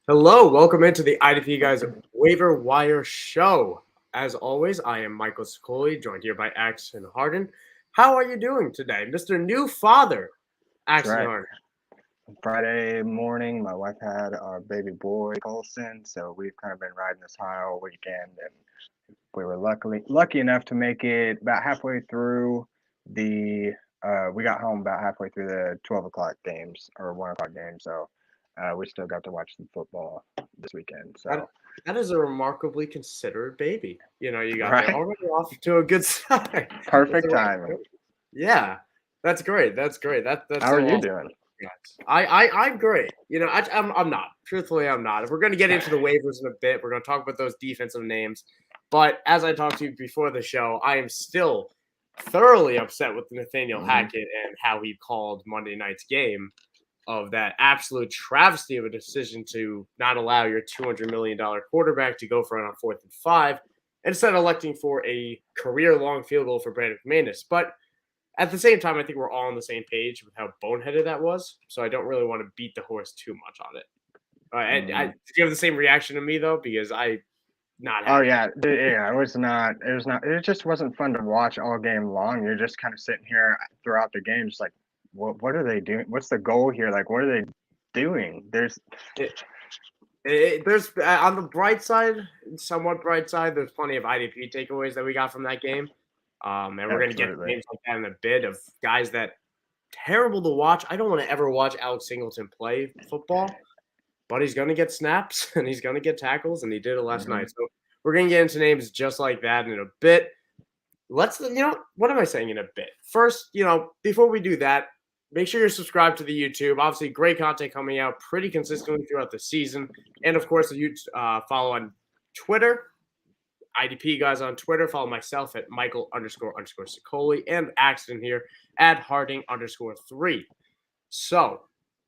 Hello, welcome into the IDPGuys Waiver Wire Show. As always, I am Michael Sicoli, joined here by Axton Harding. How are you doing today, Mr. New Father, That's Axton right. Harding? Friday morning, my wife had our baby boy Colson, so we've kind of been riding this high all weekend, and we were lucky enough to make it about halfway through the. We got home about halfway through the 12 o'clock games or 1 o'clock games, so we still got to watch some football this weekend. That, So that is a remarkably considerate baby. You got there right, already off to a good start. perfect timing. Yeah, that's great. That's great. That's How are so you awesome. doing? Yes. I'm great. I'm not. Truthfully, I'm not. If we're going to get into the waivers in a bit, we're going to talk about those defensive names. But as I talked to you before the show, I am still thoroughly upset with Nathaniel Hmm. Hackett and how he called Monday night's game of that absolute travesty of a decision to not allow your $200 million quarterback to go for it on 4th and 5, instead electing for a career-long field goal for Brandon McManus. But at the same time, I think we're all on the same page with how boneheaded that was. So I don't really want to beat the horse too much on it. Hmm. Do you have the same reaction to me though? Because I not Oh happy. yeah, yeah. It was not. It was not. It just wasn't fun to watch all game long. You're just kind of sitting here throughout the game, just like, what are they doing? What's the goal here? Like, what are they doing? There's It, there's on the bright side, somewhat bright side. There's plenty of IDP takeaways that we got from that game, and we're gonna get to absolutely. names like that in a bit of guys that terrible to watch. I don't want to ever watch Alex Singleton play football, but he's going to get snaps and he's going to get tackles, and he did it last Hmm. night. So we're going to get into names just like that in a bit. What am I saying in a bit? First, before we do that, make sure you're subscribed to the YouTube. Obviously, great content coming out pretty consistently throughout the season. And of course, you follow on Twitter, IDP guys on Twitter. Follow myself at Michael__ Sicoli and Axton here at Harding_3. So,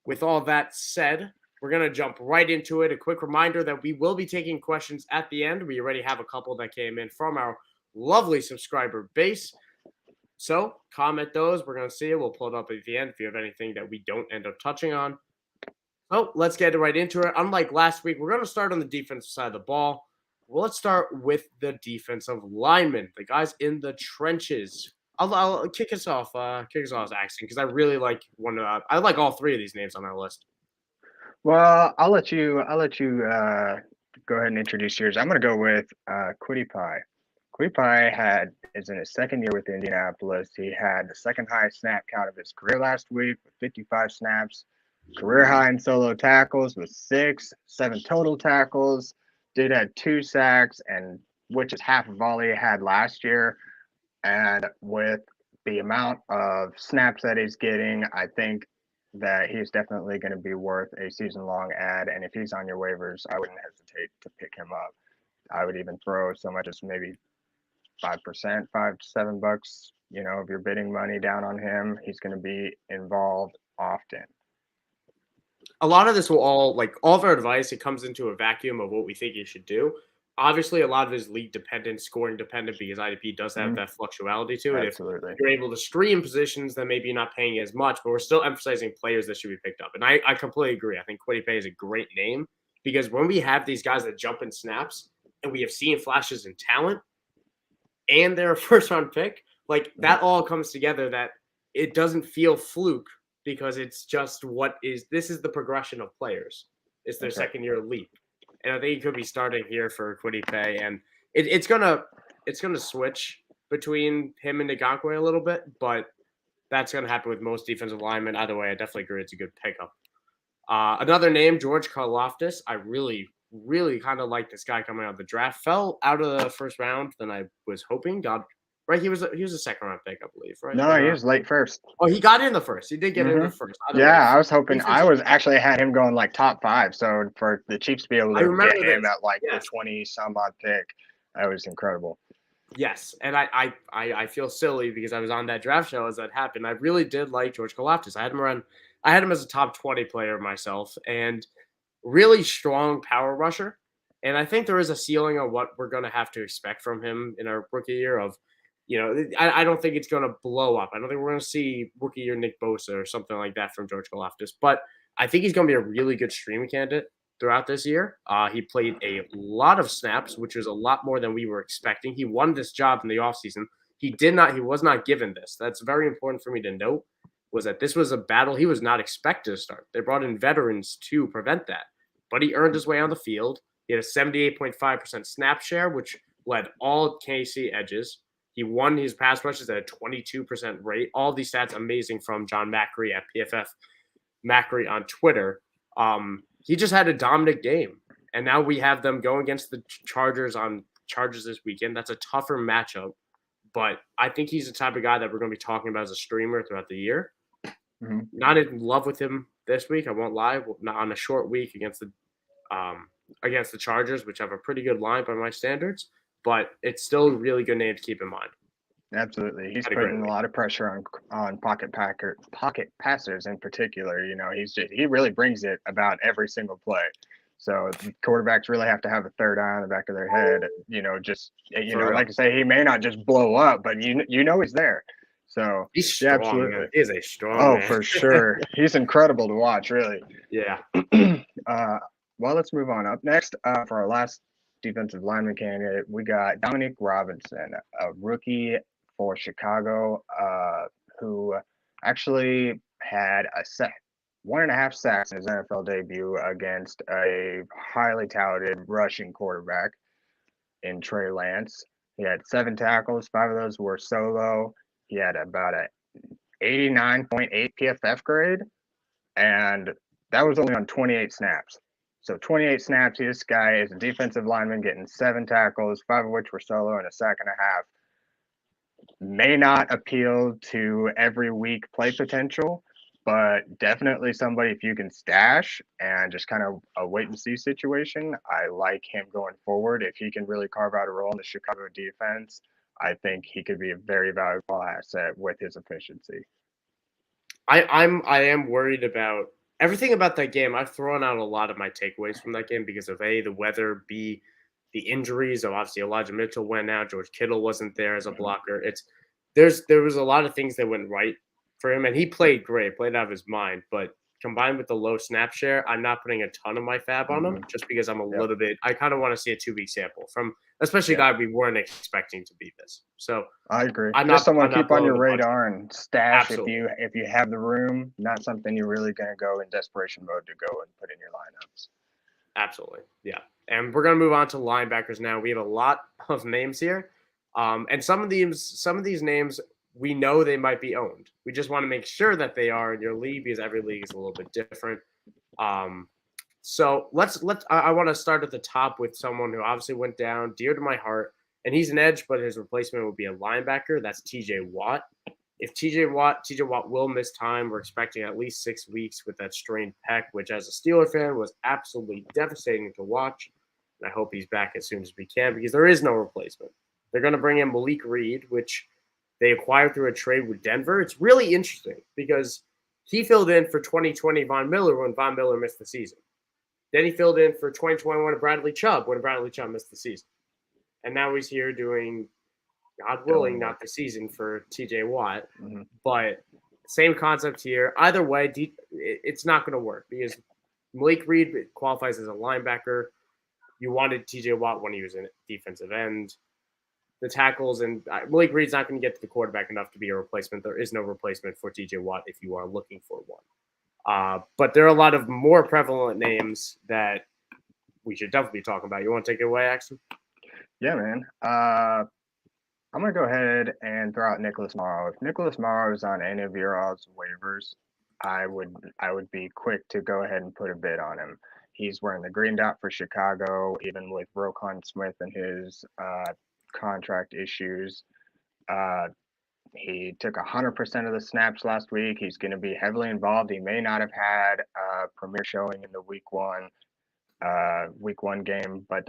with all that said, we're going to jump right into it. A quick reminder that we will be taking questions at the end. We already have a couple that came in from our lovely subscriber base. So, comment those. We're going to see it. We'll pull it up at the end if you have anything that we don't end up touching on. So, let's get right into it. Unlike last week, we're going to start on the defensive side of the ball. Well, let's start with the defensive linemen, the guys in the trenches. I'll kick us off. Kick us off, Axton, because I really like one. I like all three of these names on our list. Well, I'll let you go ahead and introduce yours. I'm gonna go with Quiddy Pie. Quiddy Pie is in his second year with Indianapolis. He had the second highest snap count of his career last week with 55 snaps. Career high in solo tackles with 7 total tackles. Dude had 2 sacks, and which is half of all he had last year. And with the amount of snaps that he's getting, I think that he's definitely going to be worth a season long ad. And if he's on your waivers, I wouldn't hesitate to pick him up. I would even throw so much as maybe 5%, $5 to $7, of your bidding money down on him. He's going to be involved often. A lot of this will all of our advice, it comes into a vacuum of what we think you should do. Obviously, a lot of it is league dependent, scoring dependent, because IDP does have Mhm. that fluctuality to it. If Absolutely. you're able to stream positions, then maybe you're not paying as much, but we're still emphasizing players that should be picked up. And I completely agree. I think Quiddy Pay is a great name because when we have these guys that jump in snaps and we have seen flashes in talent and they're a first round pick, like Mhm. that all comes together that it doesn't feel fluke because it's just this is the progression of players. It's their That's right. second year leap. And I think he could be starting here for Quiddy Pay. And it's gonna switch between him and Ngakoue a little bit, but that's gonna happen with most defensive linemen. Either way, I definitely agree it's a good pickup. Another name, George Karlaftis. I really, really kind of like this guy coming out of the draft. Fell out of the first round than I was hoping. Right? He was a second round pick, I believe, right? No, But he was late first. he got in the first. He did get in Hmm. the first. Either way, Yeah, I was hoping. I defensive. was actually had him going like top 5. So for the Chiefs to be able I to get remember him this. at like the Yes, 20 some odd pick, that was incredible. yes, and I feel silly because I was on that draft show as that happened. I really did like George Karlaftis. I had him as a top 20 player myself, and really strong power rusher. And I think there is a ceiling on what we're going to have to expect from him in our rookie year. I don't think it's going to blow up. I don't think we're going to see rookie year Nick Bosa or something like that from George Galaftis. But I think he's going to be a really good streaming candidate. throughout this year. He played a lot of snaps, which was a lot more than we were expecting. He won this job in the offseason. He was not given this. That's very important for me to note, was that this was a battle he was not expected to start. They brought in veterans to prevent that, but he earned his way on the field. He had a 78.5% snap share, which led all KC edges. He won his pass rushes at a 22% rate. All these stats amazing from John Macri at PFF Macri on Twitter. He just had a dominant game. And now we have them going against the Chargers this weekend. That's a tougher matchup. But I think he's the type of guy that we're going to be talking about as a streamer throughout the year. Mm-hmm. Not in love with him this week, I won't lie. Not on a short week against the Chargers, which have a pretty good line by my standards. But it's still a really good name to keep in mind. Absolutely. He's putting a lot of pressure on pocket passers in particular. You know, he really brings it about every single play. So quarterbacks really have to have a third eye on the back of their head. You know, like I say, he may not just blow up, but you know he's there. So he's strong. Absolutely. He is a strong man. For sure. He's incredible to watch, really. Yeah. Well, let's move on. Up next, for our last defensive lineman candidate, we got Dominique Robinson, a rookie for Chicago, who actually had 1.5 sacks in his NFL debut against a highly touted rushing quarterback in Trey Lance. He had 7 tackles, 5 of those were solo. He had about a 89.8 PFF grade, and that was only on 28 snaps. So 28 snaps, this guy is a defensive lineman getting 7 tackles, 5 of which were solo and a sack and a half. May not appeal to every week play potential, but definitely somebody if you can stash and just kind of a wait and see situation. I like him going forward. If he can really carve out a role in the Chicago defense, I think he could be a very valuable asset with his efficiency. I am worried about everything about that game. I've thrown out a lot of my takeaways from that game because of A, the weather, B, the injuries. Obviously, Elijah Mitchell went out. George Kittle wasn't there as a blocker. There was a lot of things that went right for him, and he played great, played out of his mind. But combined with the low snap share, I'm not putting a ton of my fab on him just because I'm a little bit. I kind of want to see a 2-week sample from, especially a guy we weren't expecting to be this. So I agree. Just someone to keep on your radar and stash if you have the room. Not something you're really going to go in desperation mode to go and put in your lineups. Absolutely, yeah. And we're going to move on to linebackers now. We have a lot of names here, and some of these names we know they might be owned. We just want to make sure that they are in your league because every league is a little bit different. So I want to start at the top with someone who obviously went down, dear to my heart, and he's an edge, but his replacement would be a linebacker. That's T.J. Watt. If T.J. Watt will miss time, we're expecting at least 6 weeks with that strained pec, which as a Steeler fan was absolutely devastating to watch. And I hope he's back as soon as we can because there is no replacement. They're going to bring in Malik Reed, which they acquired through a trade with Denver. It's really interesting because he filled in for 2020 Von Miller when Von Miller missed the season. Then he filled in for 2021 Bradley Chubb when Bradley Chubb missed the season. And now he's here doing, God willing, not the season for T.J. Watt. Mm-hmm. But same concept here. Either way, it's not going to work because Malik Reed qualifies as a linebacker. You wanted T.J. Watt when he was in defensive end. The tackles, and Malik Reed's not going to get to the quarterback enough to be a replacement. There is no replacement for T.J. Watt if you are looking for one. But there are a lot of more prevalent names that we should definitely be talking about. You want to take it away, Axton? Yeah, man. I'm going to go ahead and throw out Nicholas Morrow. If Nicholas Morrow is on any of your all's waivers, I would be quick to go ahead and put a bid on him. He's wearing the green dot for Chicago, even with Roquan Smith and his contract issues. He took 100% of the snaps last week. He's going to be heavily involved. He may not have had a premier showing in the week one game, but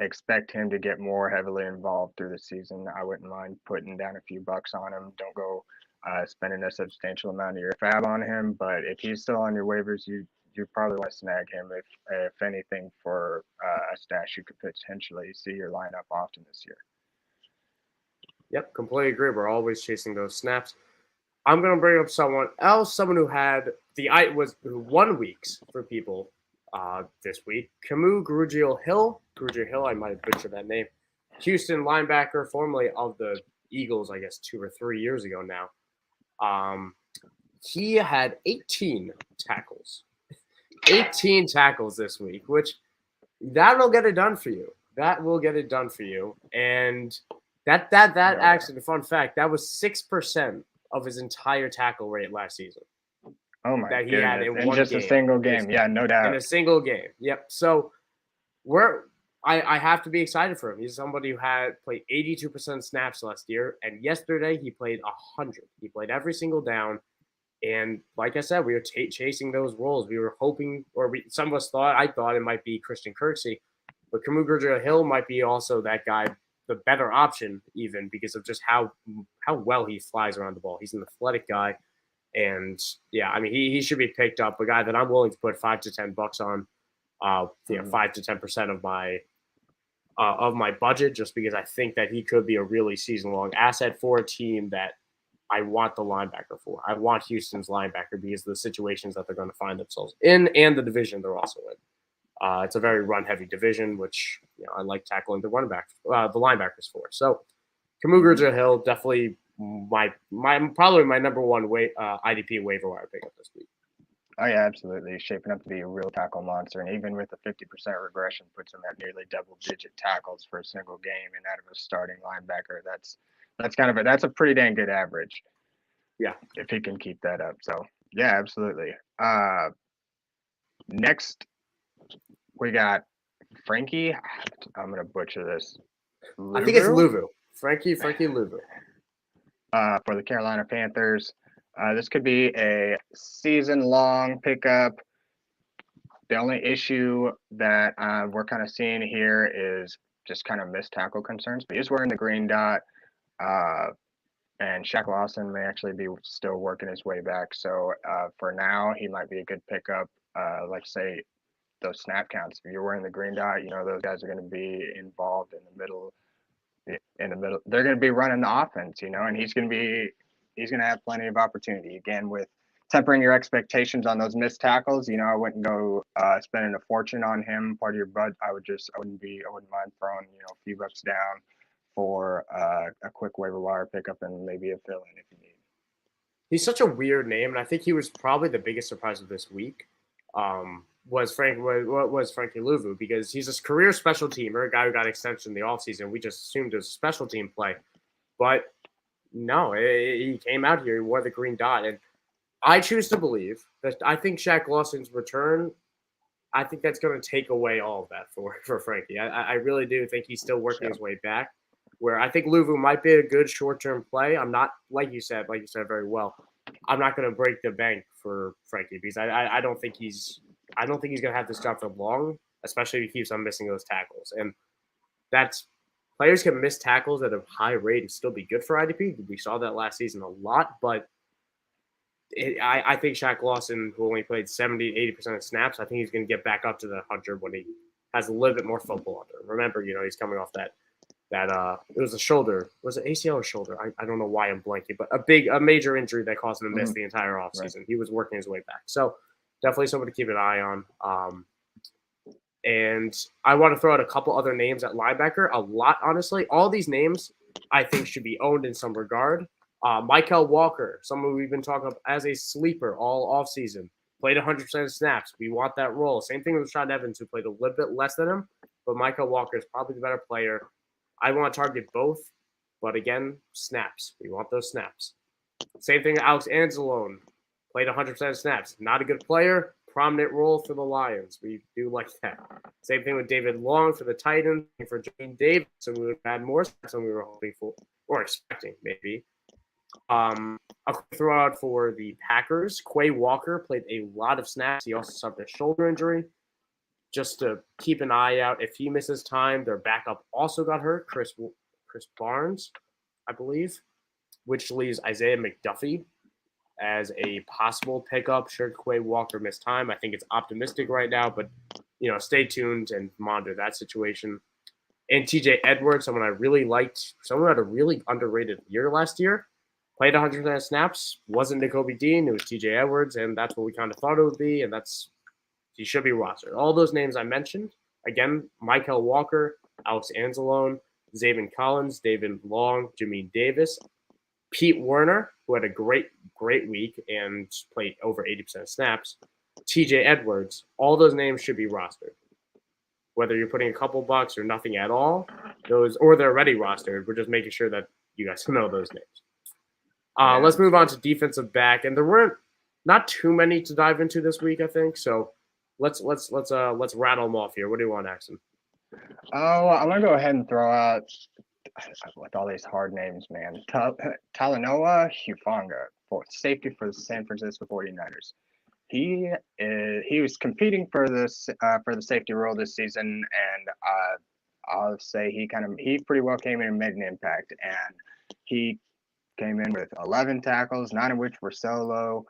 expect him to get more heavily involved through the season. I wouldn't mind putting down a few bucks on him. Don't go spending a substantial amount of your fab on him, but if he's still on your waivers, you probably want to snag him if anything for a stash you could potentially see your lineup often this year. Yep, completely agree. We're always chasing those snaps. I'm going to bring up someone else, someone who had who won weeks for people this week. Camus Grugier-Hill, I might have butchered that name. Houston linebacker, formerly of the Eagles, I guess 2 or 3 years ago now. He had 18 tackles. 18 tackles this week, which that'll get it done for you. That will get it done for you. And that actually, fun fact, that was 6% of his entire tackle rate last season. Oh my that he goodness. had in In one just game. a single game. Yeah, no doubt. In a single game. Yep. So I have to be excited for him. He's somebody who had played 82% snaps last year, and yesterday he played 100. He played every single down. And like I said, we were chasing those roles. We were hoping, some of us thought, I thought it might be Christian Kirksey, but Camus Grugier-Hill might be also that guy, the better option, even because of just how well he flies around the ball. He's an athletic guy, and yeah, I mean he should be picked up. A guy that I'm willing to put $5 to $10 on, 5 to 10% of my budget, just because I think that he could be a really season-long asset for a team that I want the linebacker for. I want Houston's linebacker because of the situations that they're going to find themselves in and the division they're also in. It's a very run-heavy division, which I like tackling the linebackers for. So, Camus Grugier-Hill, definitely probably my number one IDP waiver wire pickup this week. Oh yeah, absolutely. He's shaping up to be a real tackle monster, and even with a 50% regression, puts him at nearly double-digit tackles for a single game, and out of a starting linebacker, that's a pretty dang good average. Yeah, if he can keep that up. So yeah, absolutely. Next we got Frankie. I'm gonna butcher this. Louvu? I think it's Louvu. Frankie Louvu. For the Carolina Panthers. This could be a season-long pickup. The only issue that we're kind of seeing here is just kind of missed tackle concerns. But he's wearing the green dot. And Shaq Lawson may actually be still working his way back. So for now, he might be a good pickup. Like say those snap counts. If you're wearing the green dot, those guys are going to be involved in the middle. They're going to be running the offense, and he's going to have plenty of opportunity. Again, with tempering your expectations on those missed tackles, I wouldn't go spending a fortune on him. Part of your budget, I wouldn't mind throwing a few bucks down for a quick waiver wire pickup and maybe a fill-in if you need. He's such a weird name, and I think he was probably the biggest surprise of this week. Was Frankie Louvu, because he's a career special teamer, a guy who got extension in the offseason. We just assumed it was special team play. But no, he came out here, he wore the green dot, and I choose to believe that I think Shaq Lawson's return, I think that's going to take away all of that for Frankie. I really do think he's still working his way back, where I think Louvu might be a good short-term play. I'm not, like you said very well, I'm not going to break the bank for Frankie because I don't think he's going to have this job for long, especially if he keeps on missing those tackles. And players can miss tackles at a high rate and still be good for IDP. We saw that last season a lot, but I think Shaq Lawson, who only played 70-80% of snaps, I think he's going to get back up to the 100 when he has a little bit more football under him. Remember, he's coming off that it was a shoulder. Was it ACL or shoulder? I don't know why I'm blanking, but a major injury that caused him to miss the entire offseason. Right. He was working his way back. So definitely someone to keep an eye on. And I want to throw out a couple other names at linebacker. A lot, honestly. All these names I think should be owned in some regard. Michael Walker, someone we've been talking about as a sleeper all offseason. Played 100% of snaps. We want that role. Same thing with Rashad Evans, who played a little bit less than him. But Michael Walker is probably the better player. I want to target both, but again, snaps. We want those snaps. Same thing with Alex Anzalone. Played 100% of snaps. Not a good player. Prominent role for the Lions. We do like that. Same thing with David Long for the Titans. For Jane Davis, so we would have had more snaps than we were hoping for or expecting, maybe. A quick throw out for the Packers. Quay Walker played a lot of snaps. He also suffered a shoulder injury. Just to keep an eye out. If he misses time, their backup also got hurt, Chris Barnes, I believe, which leaves Isaiah McDuffie as a possible pickup should Quay Walker miss time. I think it's optimistic right now, but stay tuned and monitor that situation. And TJ Edwards, someone I really liked, someone who had a really underrated year last year, played 100% snaps, wasn't Nakobe Dean, it was TJ Edwards, and that's what we kind of thought it would be, and that's He should be rostered. All those names I mentioned, again, Michael Walker, Alex Anzalone, Zaven Collins, David Long, Jamin Davis, Pete Werner, who had a great week and played over 80% of snaps, TJ Edwards. All those names should be rostered. Whether you're putting a couple bucks or nothing at all, or they're already rostered, we're just making sure that you guys know those names. Let's move on to defensive back, and there weren't not too many to dive into this week, I think. So let's rattle them off here. What do you want, Axton? Oh, I'm gonna go ahead and throw out with all these hard names, man. Talanoa Hufanga, for safety for the San Francisco 49ers. He was competing for the safety role this season, and I'll say he pretty well came in and made an impact. And he came in with 11 tackles, 9 of which were solo,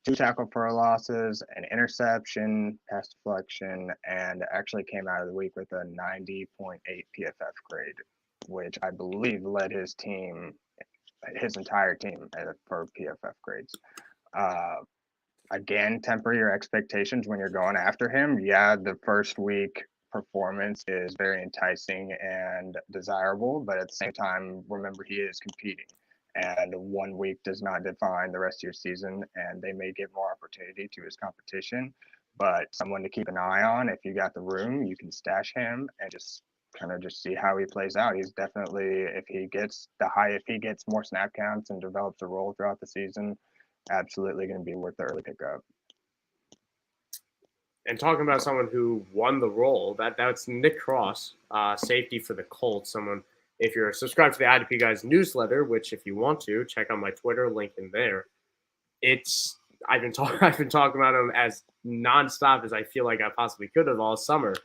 2 tackle for losses, an interception, pass deflection, and actually came out of the week with a 90.8 PFF grade, which I believe led his entire team for PFF grades. Again, temper your expectations when you're going after him. Yeah, the first week performance is very enticing and desirable, but at the same time, remember he is competing. And 1 week does not define the rest of your season, and they may give more opportunity to his competition. But someone to keep an eye on. If you got the room, you can stash him and just see how he plays out. He's definitely, if he gets more snap counts and develops a role throughout the season, absolutely going to be worth the early pickup. And talking about someone who won the role, that's Nick Cross, safety for the Colts. Someone, if you're subscribed to the IDPGuys newsletter, which if you want to, check out my Twitter, link in there. I've been talking about him as nonstop as I feel like I possibly could have all summer.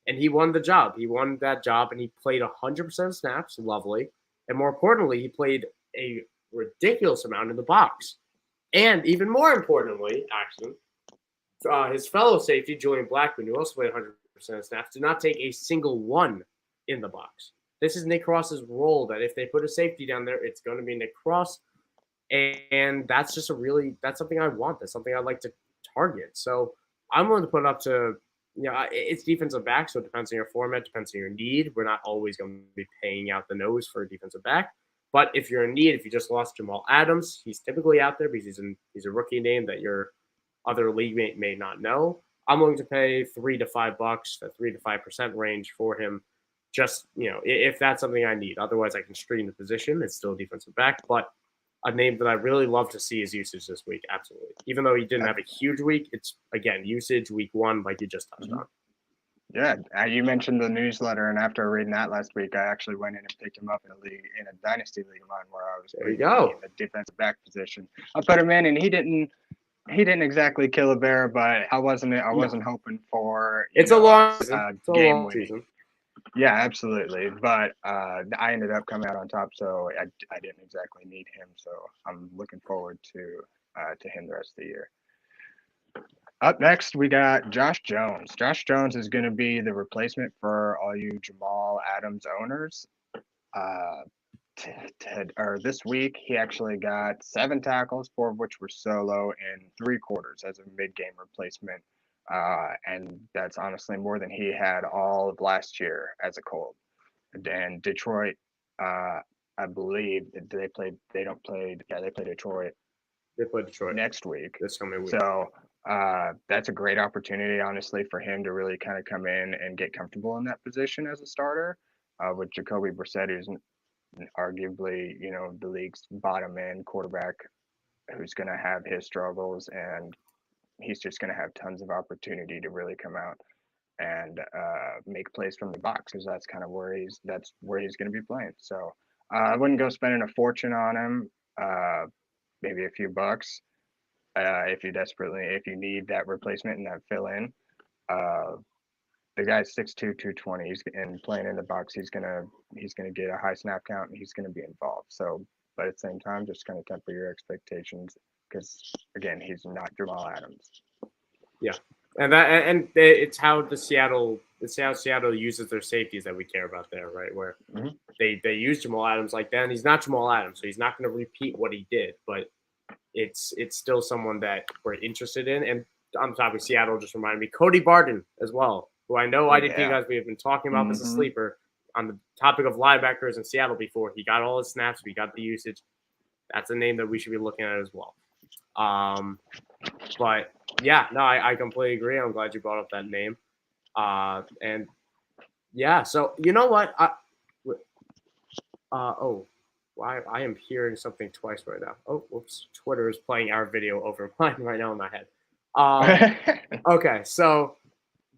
And he won the job. He won that job, and he played 100% of snaps. Lovely. And more importantly, he played a ridiculous amount in the box. And even more importantly, actually, his fellow safety, Julian Blackman, who also played 100% of snaps, did not take a single one in the box. This is Nick Cross's role, that if they put a safety down there, it's going to be Nick Cross. And that's just that's something I want. That's something I'd like to target. So I'm willing to put it up to, it's defensive back, so it depends on your format, depends on your need. We're not always going to be paying out the nose for a defensive back. But if you're in need, if you just lost Jamal Adams, he's typically out there because he's a rookie name that your other league mate may not know. I'm willing to pay $3 to $5, the 3 to 5% range for him. Just, if that's something I need. Otherwise, I can stream the position. It's still a defensive back. But a name that I really love to see is usage this week. Absolutely. Even though he didn't have a huge week, it's, again, usage week 1, like you just touched on. Yeah, you mentioned the newsletter, and after reading that last week, I actually went in and picked him up in a dynasty league of mine where I was in the defensive back position. I put him in, and he didn't exactly kill a bear, but I wasn't hoping for a long game winning. Yeah, absolutely. But I ended up coming out on top, so I didn't exactly need him. So I'm looking forward to him the rest of the year. Up next, we got Josh Jones. Josh Jones is going to be the replacement for all you Jamal Adams owners. This week, he actually got 7 tackles, 4 of which were solo, and 3 quarters as a mid-game replacement. And that's honestly more than he had all of last year as a Colt. And Detroit, I believe they play Detroit. They play Detroit next week. This coming week. So that's a great opportunity, honestly, for him to really kind of come in and get comfortable in that position as a starter. With Jacoby Brissett, who's arguably, the league's bottom end quarterback, who's going to have his struggles, and he's just going to have tons of opportunity to really come out and make plays from the box, because that's kind of where he's going to be playing. So I wouldn't go spending a fortune on him. Maybe a few bucks if you need that replacement and that fill in. The guy's 6'2", 220. And playing in the box, he's gonna get a high snap count, and he's gonna be involved. So, but at the same time, just kind of temper your expectations, because again, he's not Jamal Adams. Yeah, and it's how Seattle uses their safeties that we care about there, right? Where they use Jamal Adams like that, and he's not Jamal Adams, so he's not going to repeat what he did, but it's still someone that we're interested in. And on the topic of Seattle just reminded me, Cody Barden as well, who I know IDP guys we have been talking about as a sleeper on the topic of linebackers in Seattle before. He got all his snaps. We got the usage. That's a name that we should be looking at as well. But yeah, no, I completely agree. I'm glad you brought up that name. And yeah, so you know what? I am hearing something twice right now. Oh, whoops. Twitter is playing our video over mine right now in my head. Okay, so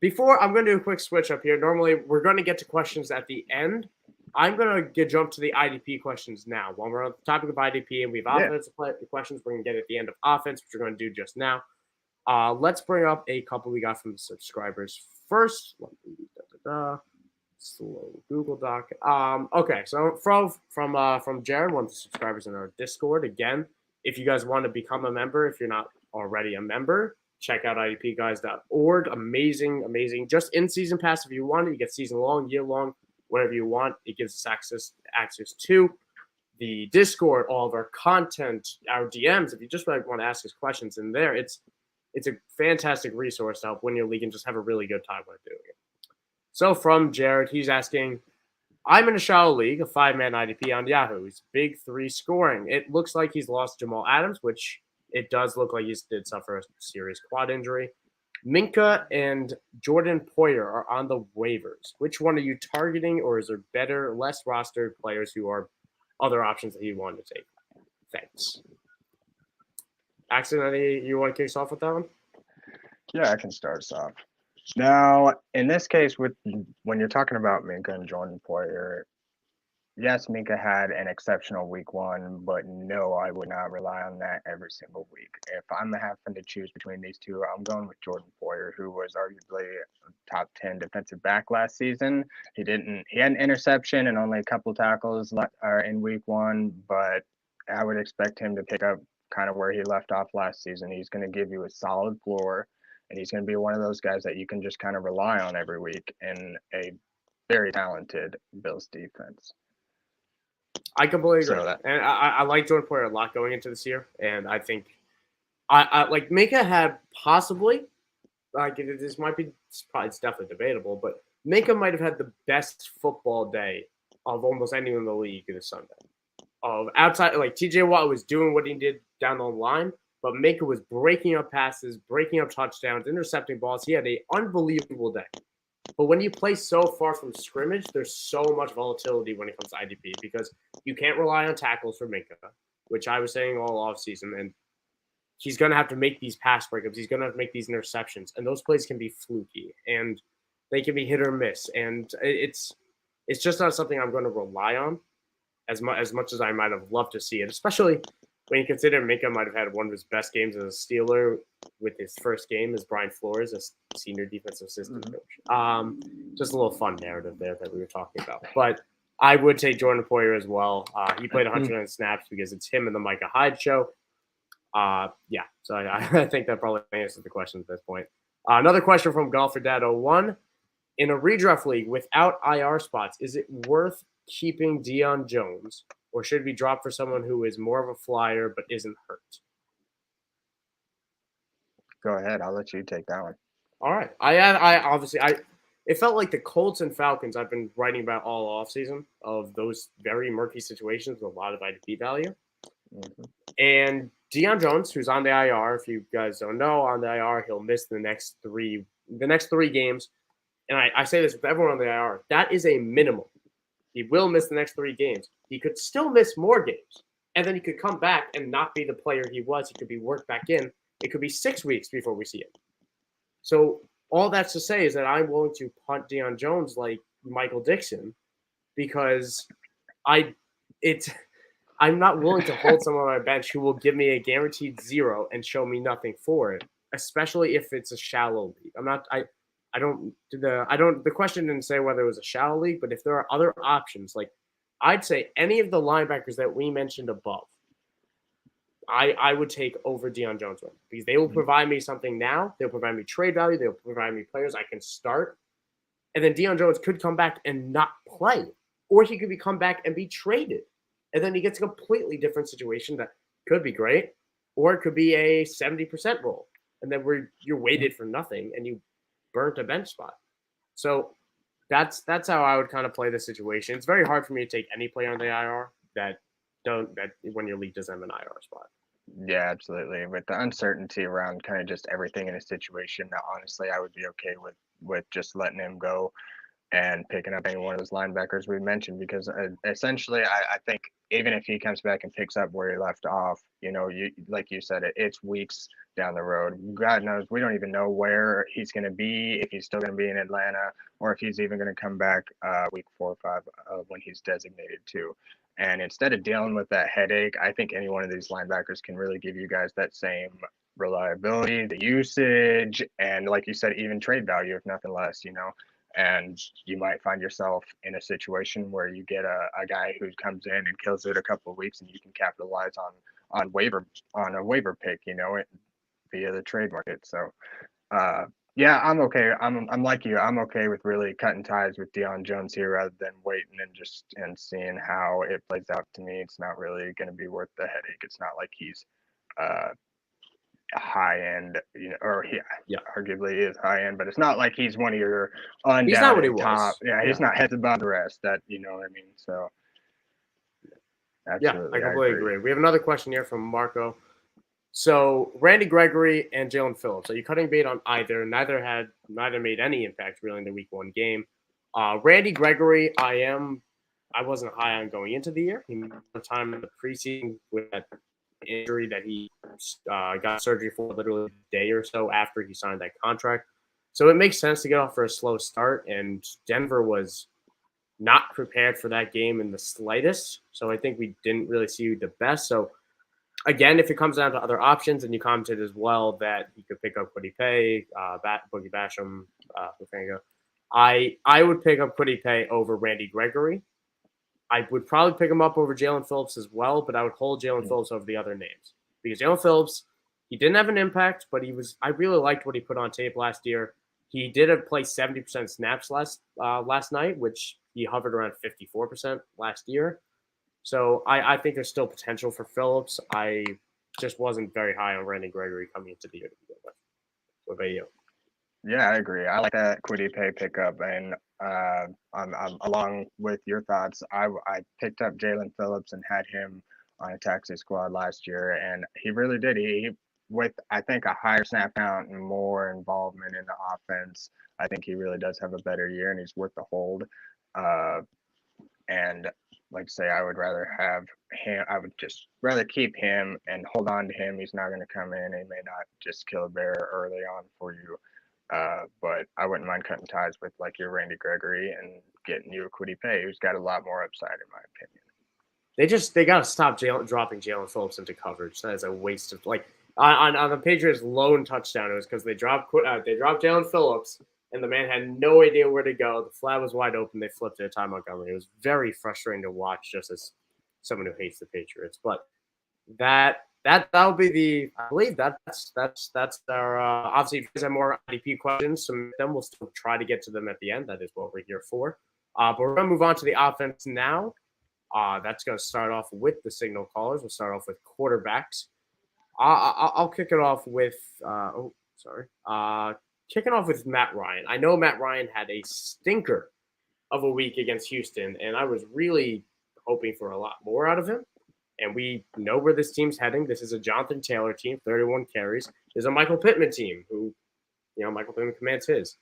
before I'm going to do a quick switch up here. Normally, we're going to get to questions at the end. I'm going to jump to the IDP questions now. While we're on the topic of IDP and we have offensive questions, we're going to get at the end of offense, which we're going to do just now. Let's bring up a couple we got from the subscribers first. Slow Google Doc. Okay, so from Jared, one of the subscribers in our Discord. Again, if you guys want to become a member, if you're not already a member, check out IDPGuys.org. Amazing. Just in-season pass if you want it. You get season long, year long, whatever you want. It gives us access to the Discord, all of our content, our DMs. If you just want to ask us questions in there, it's a fantastic resource to help win your league and just have a really good time while doing it. So from Jared, he's asking, I'm in a shallow league, a 5-man IDP on Yahoo. He's big 3 scoring. It looks like he's lost Jamal Adams, which it does look like he did suffer a serious quad injury. Minka and Jordan Poyer are on the waivers. Which one are you targeting, or is there better, less rostered players who are other options that you want to take? Thanks. Axton, you want to kick us off with that one? Yeah, I can start us off. Now, in this case, when you're talking about Minka and Jordan Poyer, yes, Minka had an exceptional week 1, but no, I would not rely on that every single week. If I'm having to choose between these two, I'm going with Jordan Poyer, who was arguably a top 10 defensive back last season. He had an interception and only a couple tackles in week 1, but I would expect him to pick up kind of where he left off last season. He's going to give you a solid floor, and he's going to be one of those guys that you can just kind of rely on every week in a very talented Bills defense. I completely agree. And I like Jordan Poyer a lot going into this year. And I think I like Minka had possibly, like this might be, it's definitely debatable, but Minka might have had the best football day of almost anyone in the league this Sunday. Of outside, like TJ Watt was doing what he did down the line, but Minka was breaking up passes, breaking up touchdowns, intercepting balls. He had an unbelievable day. But when you play so far from scrimmage, there's so much volatility when it comes to IDP because you can't rely on tackles for Minka, which I was saying all offseason. And he's going to have to make these pass breakups. He's going to have to make these interceptions. And those plays can be fluky and they can be hit or miss. And it's just not something I'm going to rely on as much as I might have loved to see it, especially when you consider Minka might have had one of his best games as a Steeler with his first game as Brian Flores, a senior defensive assistant coach. Just a little fun narrative there that we were talking about. But I would take Jordan Poyer as well. He played 100 snaps because it's him and the Micah Hyde show. So I think that probably answers the question at this point. Another question from Golfer Dad 01. In a redraft league without IR spots, is it worth keeping Deion Jones, or should we drop for someone who is more of a flyer but isn't hurt? Go ahead. I'll let you take that one. All right. It felt like the Colts and Falcons I've been writing about all offseason of those very murky situations with a lot of IDP value. And Deion Jones, who's on the IR, if you guys don't know, on the IR, he'll miss the next three games. And I say this with everyone on the IR. That is a minimum. He will miss the next 3 games. He could still miss more games. And then he could come back and not be the player he was. He could be worked back in. It could be 6 weeks before we see it. So all that's to say is that I'm willing to punt Deion Jones like Michael Dixon because I'm not willing to hold someone on my bench who will give me a guaranteed 0 and show me nothing for it, especially if it's a shallow league. The question didn't say whether it was a shallow league, but if there are other options, like I'd say any of the linebackers that we mentioned above, I would take over Deion Jones with because they will provide me something now. They'll provide me trade value. They'll provide me players I can start. And then Deion Jones could come back and not play, or he could come back and be traded. And then he gets a completely different situation that could be great, or it could be a 70% role. and then you're weighted for nothing, and you burnt a bench spot. So that's how I would kind of play the situation. It's very hard for me to take any player on the IR that when your league doesn't have an IR spot. Yeah, absolutely. With the uncertainty around kind of just everything in a situation, honestly, I would be okay with just letting him go and picking up any one of those linebackers we mentioned, because essentially, I think even if he comes back and picks up where he left off, you like you said, it's weeks down the road. God knows, we don't even know where he's going to be, if he's still going to be in Atlanta, or if he's even going to come back week 4 or 5 when he's designated to. And instead of dealing with that headache, I think any one of these linebackers can really give you guys that same reliability, the usage, and like you said, even trade value, if nothing less. And you might find yourself in a situation where you get a guy who comes in and kills it a couple of weeks, and you can capitalize on a waiver pick, via the trade market. So yeah, I'm okay. I'm like you. I'm okay with really cutting ties with Deion Jones here rather than waiting and seeing how it plays out. To me, it's not really going to be worth the headache. It's not like he's high end, or Yeah. arguably is high end, but it's not like he's one of your He's not what he undoubted top. was. Yeah, he's not heads above the rest. That you know what I mean. So absolutely, I completely agree. We have another question here from Marco. So Randy Gregory and Jalen Phillips, are you cutting bait on either? Neither made any impact really in the week 1 game. Randy Gregory, I wasn't high on going into the year. He missed time in the preseason with that injury that he got surgery for literally a day or so after he signed that contract. So it makes sense to get off for a slow start, and Denver was not prepared for that game in the slightest. So I think we didn't really see the best. So again, if it comes down to other options, and you commented as well that he could pick up Kwity Paye, Boogie Basham, Hufanga, I would pick up Kwity Paye over Randy Gregory. I would probably pick him up over Jalen Phillips as well, but I would hold Jalen Phillips over the other names, because Jalen Phillips, he didn't have an impact, but I really liked what he put on tape last year. He did play 70% snaps last night, which he hovered around 54% last year. So I think there's still potential for Phillips. I just wasn't very high on Randy Gregory coming into the year to begin with. What about you? Yeah, I agree. I like that Kwity Paye pickup, and I'm along with your thoughts. I picked up Jalen Phillips and had him on a taxi squad last year, and he really did. He with I think a higher snap count and more involvement in the offense. I think he really does have a better year, and he's worth the hold. And like I say, I would rather have him. I would just rather keep him and hold on to him. He's not going to come in. He may not just kill a bear early on for you. But I wouldn't mind cutting ties with like your Randy Gregory and getting you a Kwity Paye, who's got a lot more upside in my opinion. They got to stop dropping Jalen Phillips into coverage. That is a waste of on the Patriots' lone touchdown. It was because they dropped Jalen Phillips, and the man had no idea where to go. The flat was wide open. They flipped it to Ty Montgomery. It was very frustrating to watch, just as someone who hates the Patriots. But that'll be I believe that's our obviously if you guys have more IDP questions, some of them we'll still try to get to them at the end. That is what we're here for. But we're gonna move on to the offense now. That's gonna start off with the signal callers. We'll start off with quarterbacks. I'll kick it off with kicking off with Matt Ryan. I know Matt Ryan had a stinker of a week against Houston, and I was really hoping for a lot more out of him. And we know where this team's heading. This is a Jonathan Taylor team, 31 carries. There's a Michael Pittman team who, Michael Pittman commands his.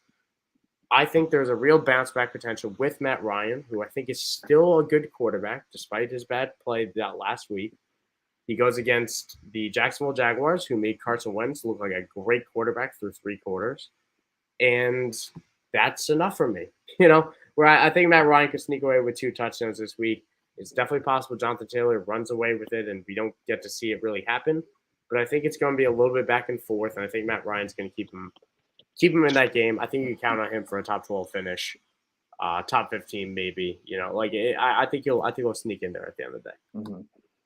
I think there's a real bounce back potential with Matt Ryan, who I think is still a good quarterback despite his bad play that last week. He goes against the Jacksonville Jaguars, who made Carson Wentz look like a great quarterback through 3 quarters. And that's enough for me. Where I think Matt Ryan could sneak away with 2 touchdowns this week. It's definitely possible Jonathan Taylor runs away with it and we don't get to see it really happen. But I think it's going to be a little bit back and forth, and I think Matt Ryan's going to keep him in that game. I think you can count on him for a top 12 finish, top 15 maybe. I think he'll sneak in there at the end of the day. Mm-hmm.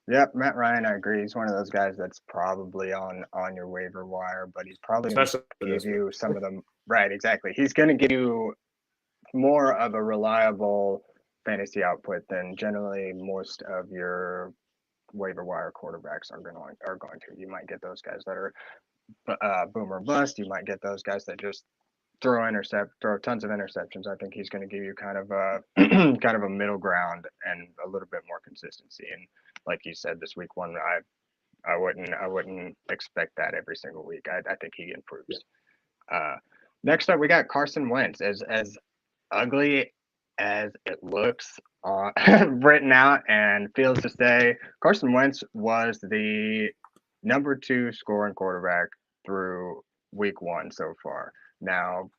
Yep, Matt Ryan, I agree. He's one of those guys that's probably on your waiver wire, but he's probably going to give you some of them. Right, exactly. He's going to give you more of a reliable fantasy output than generally most of your waiver wire quarterbacks are going to. You might get those guys that are boomer bust. You might get those guys that just throw tons of interceptions. I think he's going to give you kind of a kind of a middle ground and a little bit more consistency. And like you said, this week one, I wouldn't expect that every single week. I think he improves. Next up, we got Carson Wentz. As ugly as it looks written out and feels to say, Carson Wentz was the number 2 scoring quarterback through week 1 so far. Now,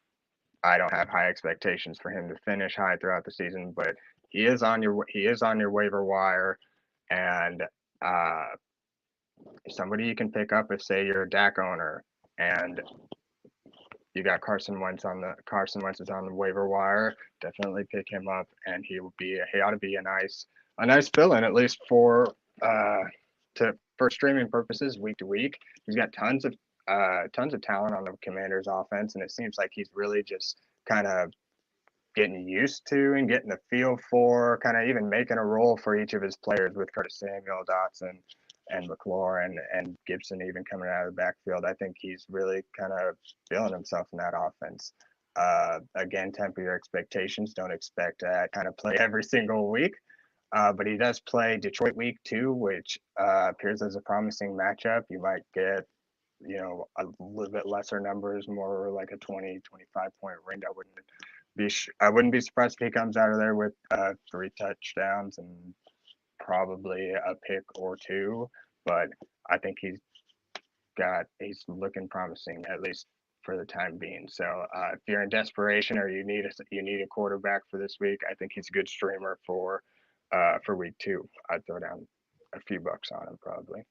I don't have high expectations for him to finish high throughout the season, but he is on your waiver wire, and somebody you can pick up if, say, you're a Dak owner and you got Carson Wentz is on the waiver wire. Definitely pick him up, and he ought to be a nice fill-in, at least for streaming purposes week to week. He's got tons of talent on the Commanders offense, and it seems like he's really just kind of getting used to and getting the feel for, kind of even making a role for each of his players with Curtis Samuel, Dotson, and McLaurin and Gibson even coming out of the backfield. I think he's really kind of feeling himself in that offense. Again, temper your expectations. Don't expect kind of play every single week. But he does play Detroit week 2, which appears as a promising matchup. You might get, a little bit lesser numbers, more like a 20, 25 point range. I wouldn't be surprised if he comes out of there with 3 touchdowns and probably a pick or 2, but I think he's looking promising, at least for the time being. So if you're in desperation or you need a quarterback for this week, I think he's a good streamer for week 2. I'd throw down a few bucks on him probably.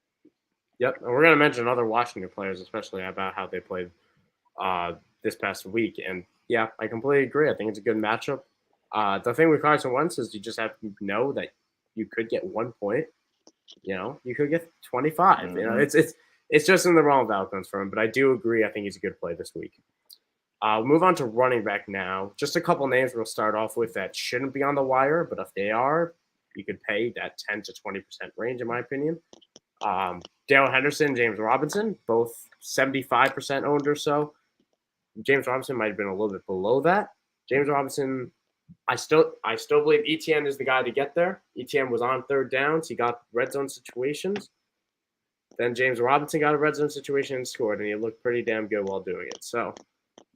Yep, and we're going to mention other Washington players, especially about how they played this past week. And yeah, I completely agree. I think it's a good matchup. The thing with Carson Wentz is you just have to know that you could get 1 point. You could get 25. Mm-hmm. It's just in the realm of outcomes for him. But I do agree. I think he's a good play this week. We'll move on to running back now. Just a couple names we'll start off with that shouldn't be on the wire, but if they are, you could pay that 10 to 20% range, in my opinion. Darrell Henderson, James Robinson, both 75% owned or so. James Robinson might have been a little bit below that. James Robinson, I still believe ETN is the guy to get there. ETN was on third downs. He got red zone situations. Then James Robinson got a red zone situation and scored, and he looked pretty damn good while doing it. So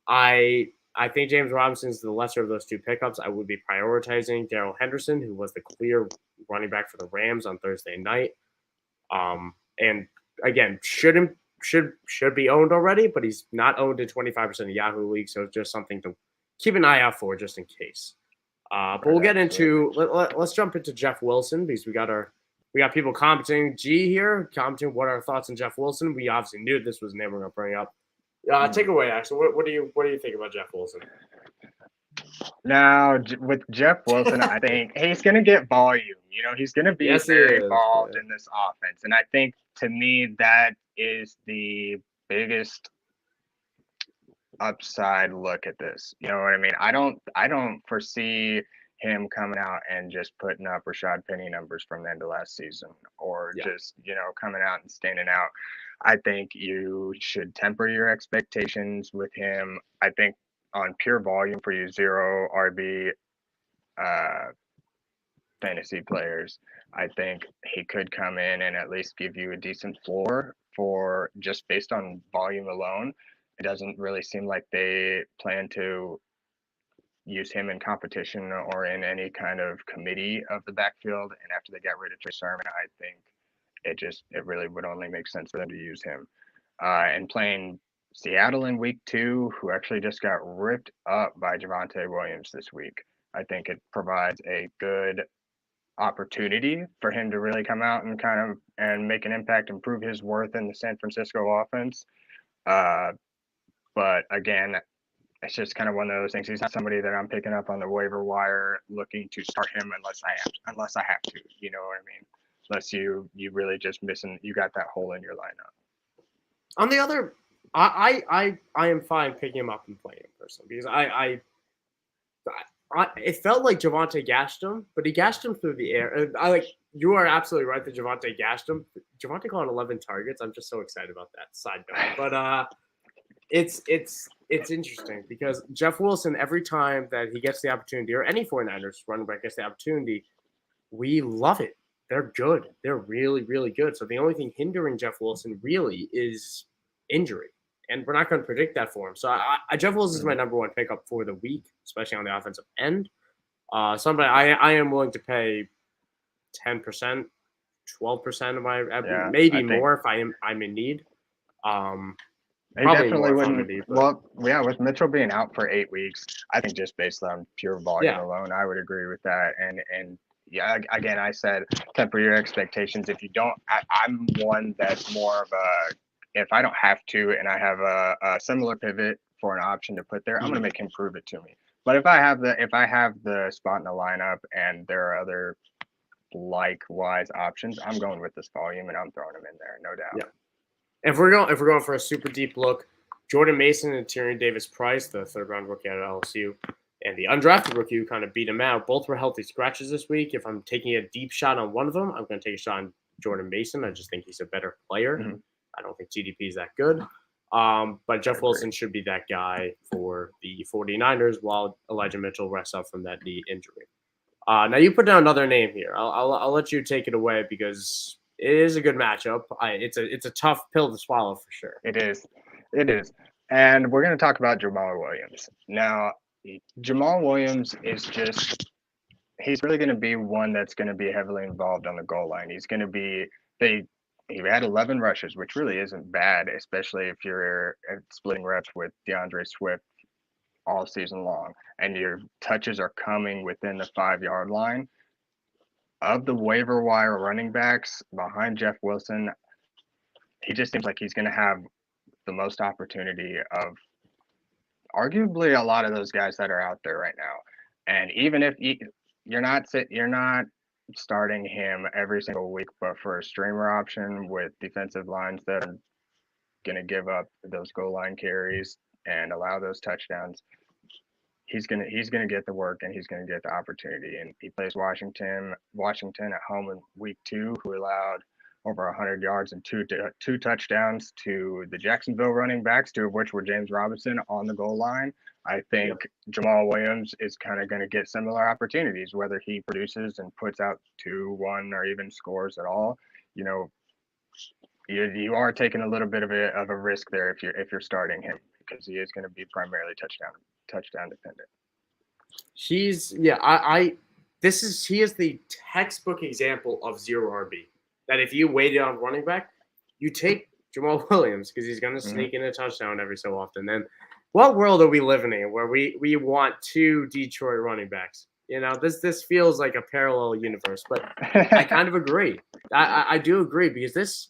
I think James Robinson is the lesser of those 2 pickups. I would be prioritizing Darrell Henderson, who was the clear running back for the Rams on Thursday night. And again, should be owned already, but he's not owned in 25% of Yahoo League, so it's just something to keep an eye out for just in case. But we'll get into let's jump into Jeff Wilson, because we got people commenting what are our thoughts on Jeff Wilson. We obviously knew this was a name we're gonna bring up. Take it away, Axel. What do you think about Jeff Wilson? Now, with Jeff Wilson, I think he's going to get volume. He's going to be very involved in this offense. And I think, to me, that is the biggest upside look at this. You know what I mean? I don't foresee him coming out and just putting up Rashad Penny numbers from the end of last season, or just, coming out and standing out. I think you should temper your expectations with him. I think on pure volume for you 0 RB fantasy players, I think he could come in and at least give you a decent floor for just based on volume alone. It doesn't really seem like they plan to use him in competition or in any kind of committee of the backfield. And after they got rid of Trey Sermon, I think it really would only make sense for them to use him. And playing Seattle in week 2, who actually just got ripped up by Javonte Williams this week, I think it provides a good opportunity for him to really come out and make an impact and prove his worth in the San Francisco offense. But again, it's just kind of one of those things. He's not somebody that I'm picking up on the waiver wire looking to start him unless I have to. You know what I mean? Unless you really just you got that hole in your lineup. On the other, I am fine picking him up and playing him personally, because it felt like Javonte gashed him, but he gashed him through the air. you are absolutely right that Javonte gashed him. Javonte caught 11 targets. I'm just so excited about that. Side note, but it's interesting because Jeff Wilson, every time that he gets the opportunity, or any 49ers running back gets the opportunity, we love it. They're good. They're really, really good. So the only thing hindering Jeff Wilson really is injury. And we're not going to predict that for him. So Jeff Wilson is my number one pickup for the week, especially on the offensive end. Somebody I am willing to pay 10%, 12% of my, maybe more if I'm in need. He definitely wouldn't. Well, yeah, with Mitchell being out for 8 weeks, I think just based on pure volume alone, I would agree with that. And yeah, again, I said temper your expectations. If you don't, I'm one that's more of a, if I don't have to and I have a similar pivot for an option to put there, I'm going to make him prove it to me. But if I have the spot in the lineup and there are other likewise options, I'm going with this volume and I'm throwing him in there, no doubt. Yeah. If we're going for a super deep look, Jordan Mason and Tyrion Davis-Price, the third-round rookie out of LSU, and the undrafted rookie who kind of beat him out, both were healthy scratches this week. If I'm taking a deep shot on one of them, I'm going to take a shot on Jordan Mason. I just think he's a better player. Mm-hmm. I don't think TDP is that good. But Jeff Wilson should be that guy for the 49ers while Elijah Mitchell rests up from that knee injury. Now you put down another name here. I'll let you take it away because it is a good matchup. It's a tough pill to swallow for sure. It is. And we're going to talk about Jamal Williams. Now, Jamal Williams is he's really going to be one that's going to be heavily involved on the goal line. He's going to be, he had 11 rushes, which really isn't bad, especially if you're splitting reps with DeAndre Swift all season long and your touches are coming within the 5-yard line. Of the waiver wire running backs behind Jeff Wilson, he just seems like he's going to have the most opportunity of arguably a lot of those guys that are out there right now. And even if you're not starting him every single week, but for a streamer option with defensive lines that are going to give up those goal line carries and allow those touchdowns, he's gonna get the work and he's gonna get the opportunity. And he plays Washington at home in week 2, who allowed over 100 yards and two touchdowns to the Jacksonville running backs, 2 of which were James Robinson on the goal line. I think Jamal Williams is kind of going to get similar opportunities, whether he produces and puts out 2, 1, or even scores at all. You know, you are taking a little bit of a risk there if you're starting him, because he is going to be primarily touchdown dependent. He is the textbook example of zero RB. That if you waited on running back, you take Jamal Williams because he's going to sneak in a touchdown every so often. Then, what world are we living in where we want 2 Detroit running backs? You know, this feels like a parallel universe, but I kind of agree. I do agree because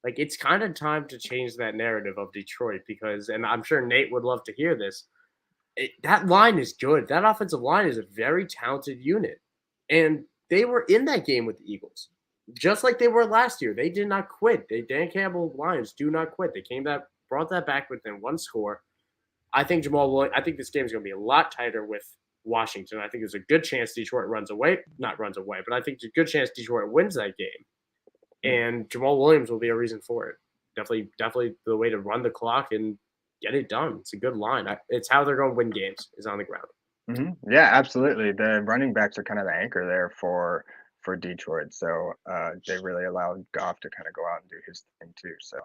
it's kind of time to change that narrative of Detroit because, and I'm sure Nate would love to hear this, that line is good. That offensive line is a very talented unit. And they were in that game with the Eagles, just like they were last year. They did not quit. Dan Campbell Lions do not quit. They brought that back within 1 score. I think I think this game is going to be a lot tighter with Washington. I think there's a good chance Detroit not runs away, but I think there's a good chance Detroit wins that game. And Jamal Williams will be a reason for it. Definitely the way to run the clock and get it done. It's a good line. It's how they're going to win games is on the ground. Mm-hmm. Yeah, absolutely. The running backs are kind of the anchor there for Detroit. So they really allowed Goff to kind of go out and do his thing too. So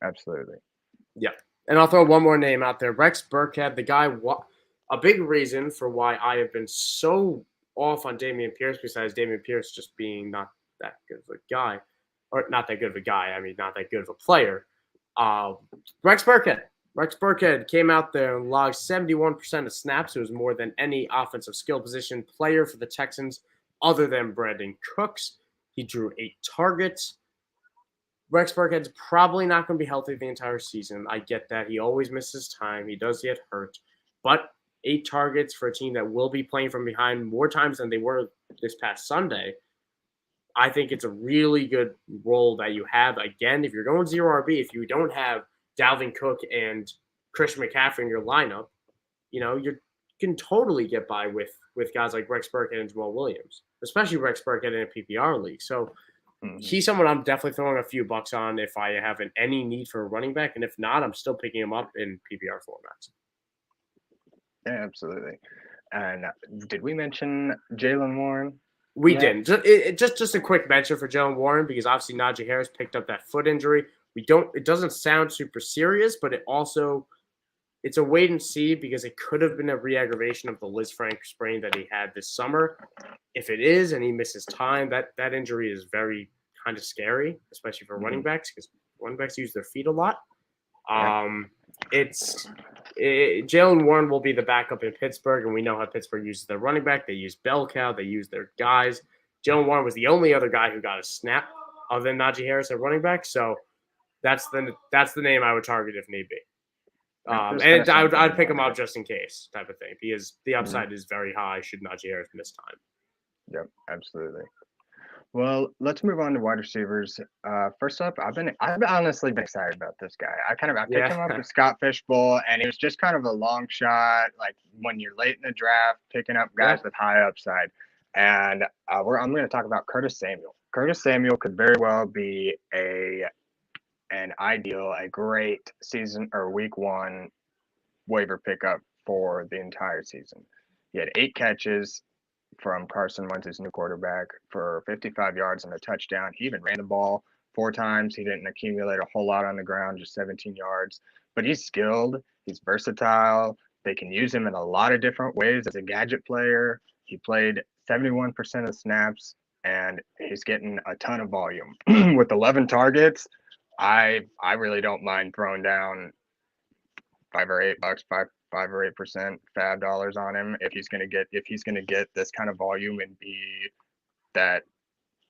absolutely. Yeah. And I'll throw one more name out there. Rex Burkhead, the guy, a big reason for why I have been so off on Dameon Pierce, besides Dameon Pierce just being not that good of a guy, or not that good of a guy. I mean, not that good of a player. Rex Burkhead came out there and logged 71% of snaps. It was more than any offensive skill position player for the Texans other than Brandon Cooks. He drew 8 targets. Rex Burkhead's probably not going to be healthy the entire season. I get that. He always misses time. He does get hurt. But 8 targets for a team that will be playing from behind more times than they were this past Sunday, I think it's a really good role that you have. Again, if you're going 0 RB, if you don't have Dalvin Cook and Christian McCaffrey in your lineup, you know, you're can totally get by with guys like Rex Burkhead and Jamal Williams, especially Rex Burkhead in a PPR league. So he's someone I'm definitely throwing a few bucks on if I have any need for a running back, and if not, I'm still picking him up in PPR formats. Yeah, absolutely. And did we mention Jaylen Warren? We didn't. Just a quick mention for Jaylen Warren, because obviously Najee Harris picked up that foot injury. It doesn't sound super serious, but it's a wait and see, because it could have been a re-aggravation of the Liz Frank sprain that he had this summer. If it is and he misses time, that injury is very kind of scary, especially for running backs, because running backs use their feet a lot. Jaylen Warren will be the backup in Pittsburgh, and we know how Pittsburgh uses their running back. They use bell cow. They use their guys. Jaylen Warren was the only other guy who got a snap other than Najee Harris at running back, so that's the name I would target if need be. And I'd pick him up just in case, type of thing, because the upside is very high should Najee Harris miss time. Yep, absolutely. Well, let's move on to wide receivers. First up, I've honestly been excited about this guy. I picked him up with Scott Fishbowl, and it was just kind of a long shot, like when you're late in the draft, picking up guys with high upside. And I'm going to talk about Curtis Samuel. Curtis Samuel could very well be a great season or week one waiver pickup for the entire season. He had 8 catches from Carson Wentz's new quarterback for 55 yards and a touchdown. He even ran the ball 4 times. He didn't accumulate a whole lot on the ground, just 17 yards. But he's skilled. He's versatile. They can use him in a lot of different ways as a gadget player. He played 71% of snaps, and he's getting a ton of volume. With 11 targets, I really don't mind throwing down $5 or $8, 5 or 8% fab dollars on him if he's gonna get this kind of volume and be that,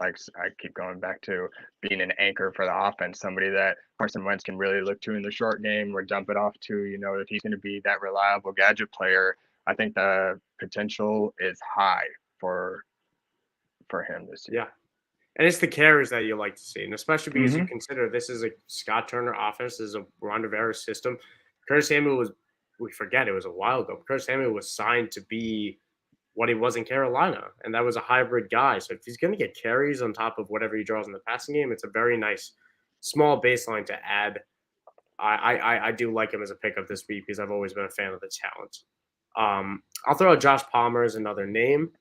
like I keep going back to being an anchor for the offense, somebody that Carson Wentz can really look to in the short game or dump it off to. If he's going to be that reliable gadget player, I think the potential is high for him this year. Yeah. And it's the carries that you like to see, and especially because you consider this is a Scott Turner offense, this is a Ron Rivera system. Curtis Samuel we forget it was a while ago, but Curtis Samuel was signed to be what he was in Carolina, and that was a hybrid guy. So if he's going to get carries on top of whatever he draws in the passing game, it's a very nice small baseline to add. I do like him as a pickup this week because I've always been a fan of the talent. I'll throw out Josh Palmer as another name,